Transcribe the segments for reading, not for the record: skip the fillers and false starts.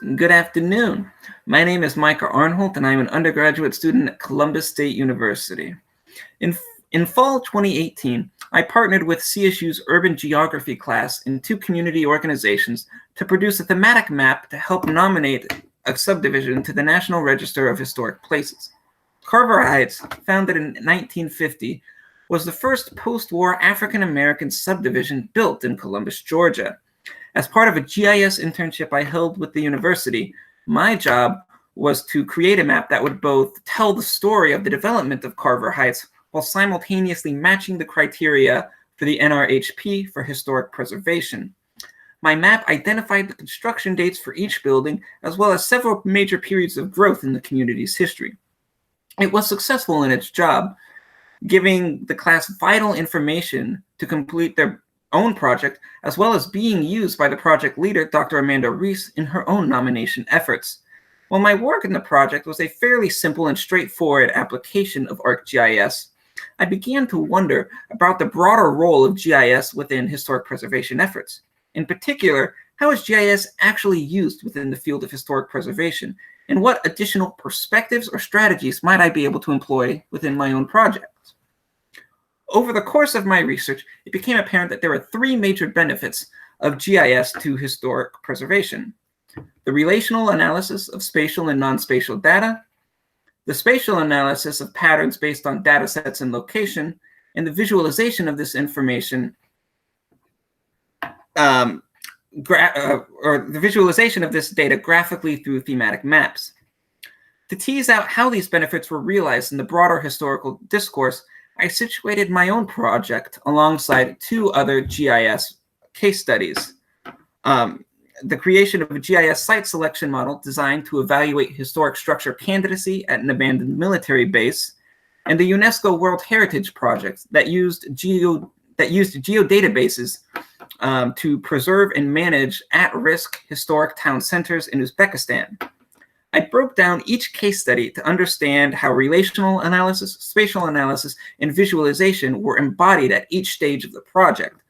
Good afternoon. My name is Micah Arnholt, and I'm an undergraduate student at Columbus State University. In, in fall 2018, I partnered with CSU's urban geography class in two community organizations to produce a thematic map to help nominate a subdivision to the National Register of Historic Places. Carver Heights, founded in 1950, was the first post-war African-American subdivision built in Columbus, Georgia. As part of a GIS internship I held with the university, my job was to create a map that would both tell the story of the development of Carver Heights while simultaneously matching the criteria for the NRHP for historic preservation. My map identified the construction dates for each building, as well as several major periods of growth in the community's history. It was successful in its job, giving the class vital information to complete their own project, as well as being used by the project leader, Dr. Amanda Reese, in her own nomination efforts. While my work in the project was a fairly simple and straightforward application of ArcGIS, I began to wonder about the broader role of GIS within historic preservation efforts. In particular, how is GIS actually used within the field of historic preservation, and what additional perspectives or strategies might I be able to employ within my own project? Over the course of my research, it became apparent that there are three major benefits of GIS to historic preservation: the relational analysis of spatial and non-spatial data, the spatial analysis of patterns based on data sets and location, and the visualization of this information, or the visualization of this data graphically through thematic maps. To tease out how these benefits were realized in the broader historical discourse, I situated my own project alongside two other GIS case studies. The creation of a GIS site selection model designed to evaluate historic structure candidacy at an abandoned military base, and the UNESCO World Heritage Project that used geodatabases to preserve and manage at-risk historic town centers in Uzbekistan. I broke down each case study to understand how relational analysis, spatial analysis, and visualization were embodied at each stage of the project.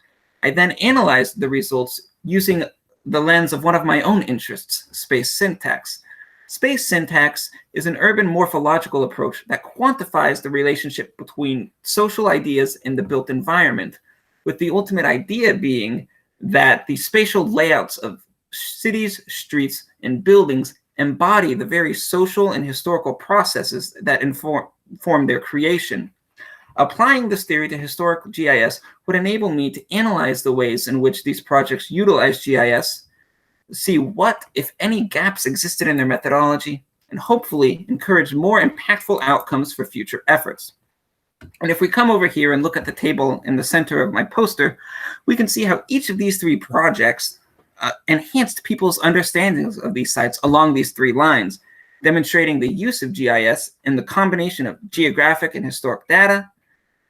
I then analyzed the results using the lens of one of my own interests, space syntax. Space syntax is an urban morphological approach that quantifies the relationship between social ideas and the built environment, with the ultimate idea being that the spatial layouts of cities, streets, and buildings embody the very social and historical processes that inform their creation. Applying this theory to historic GIS would enable me to analyze the ways in which these projects utilize GIS, see what, if any, gaps existed in their methodology, and hopefully encourage more impactful outcomes for future efforts. And if we come over here and look at the table in the center of my poster, we can see how each of these three projects enhanced people's understandings of these sites along these three lines, demonstrating the use of GIS in the combination of geographic and historic data,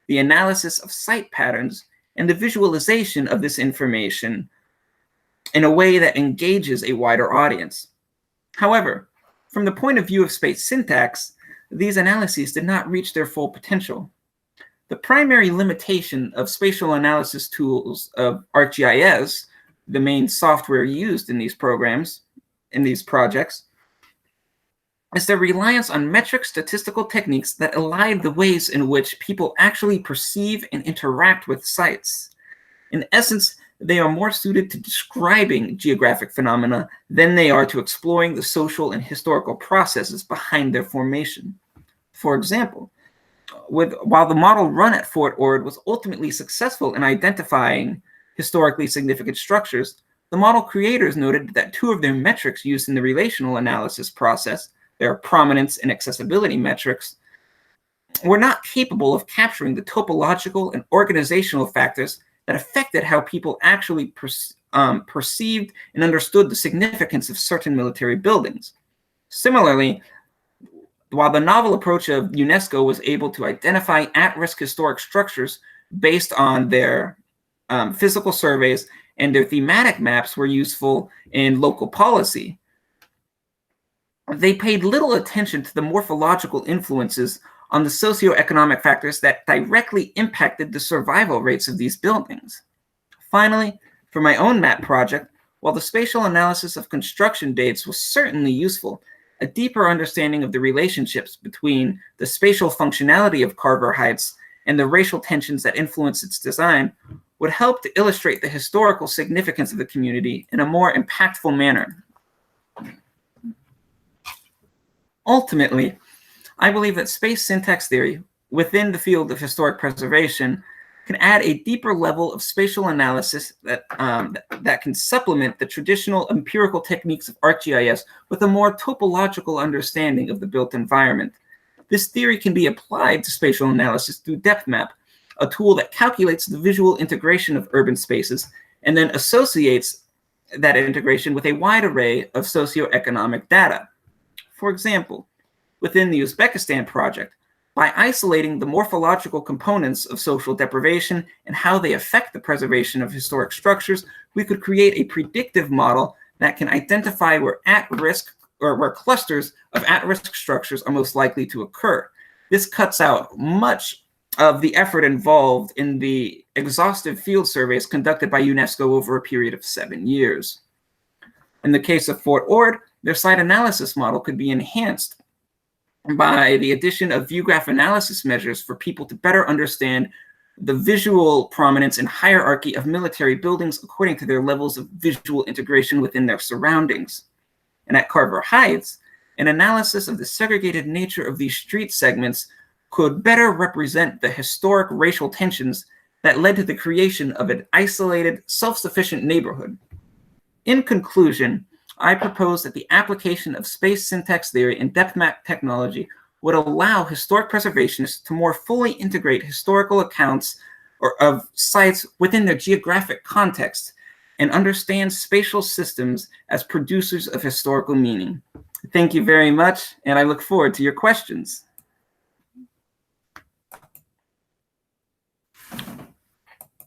the analysis of site patterns, and the visualization of this information in a way that engages a wider audience. However, from the point of view of space syntax, these analyses did not reach their full potential. The primary limitation of spatial analysis tools of ArcGIS, the main software used in these programs, in these projects, is their reliance on metric statistical techniques that elide the ways in which people actually perceive and interact with sites. In essence, they are more suited to describing geographic phenomena than they are to exploring the social and historical processes behind their formation. For example, while the model run at Fort Ord was ultimately successful in identifying historically significant structures, the model creators noted that two of their metrics used in the relational analysis process, their prominence and accessibility metrics, were not capable of capturing the topological and organizational factors that affected how people actually perceived and understood the significance of certain military buildings. Similarly, while the novel approach of UNESCO was able to identify at-risk historic structures based on their physical surveys, and their thematic maps were useful in local policy, they paid little attention to the morphological influences on the socioeconomic factors that directly impacted the survival rates of these buildings. Finally, for my own map project, While the spatial analysis of construction dates was certainly useful, a deeper understanding of the relationships between the spatial functionality of Carver Heights and the racial tensions that influence its design would help to illustrate the historical significance of the community in a more impactful manner. Ultimately, I believe that space syntax theory within the field of historic preservation can add a deeper level of spatial analysis that can supplement the traditional empirical techniques of ArcGIS with a more topological understanding of the built environment. This theory can be applied to spatial analysis through DepthMap, a tool that calculates the visual integration of urban spaces and then associates that integration with a wide array of socioeconomic data. For example, within the Uzbekistan project, by isolating the morphological components of social deprivation and how they affect the preservation of historic structures, we could create a predictive model that can identify where at-risk or where clusters of at-risk structures are most likely to occur. This cuts out much of the effort involved in the exhaustive field surveys conducted by UNESCO over a period of 7 years. In the case of Fort Ord, their site analysis model could be enhanced by the addition of view graph analysis measures for people to better understand the visual prominence and hierarchy of military buildings according to their levels of visual integration within their surroundings. And at Carver Heights, an analysis of the segregated nature of these street segments could better represent the historic racial tensions that led to the creation of an isolated, self-sufficient neighborhood. In conclusion, I propose that the application of space syntax theory and DepthMap technology would allow historic preservationists to more fully integrate historical accounts of sites within their geographic context and understand spatial systems as producers of historical meaning. Thank you very much, and I look forward to your questions.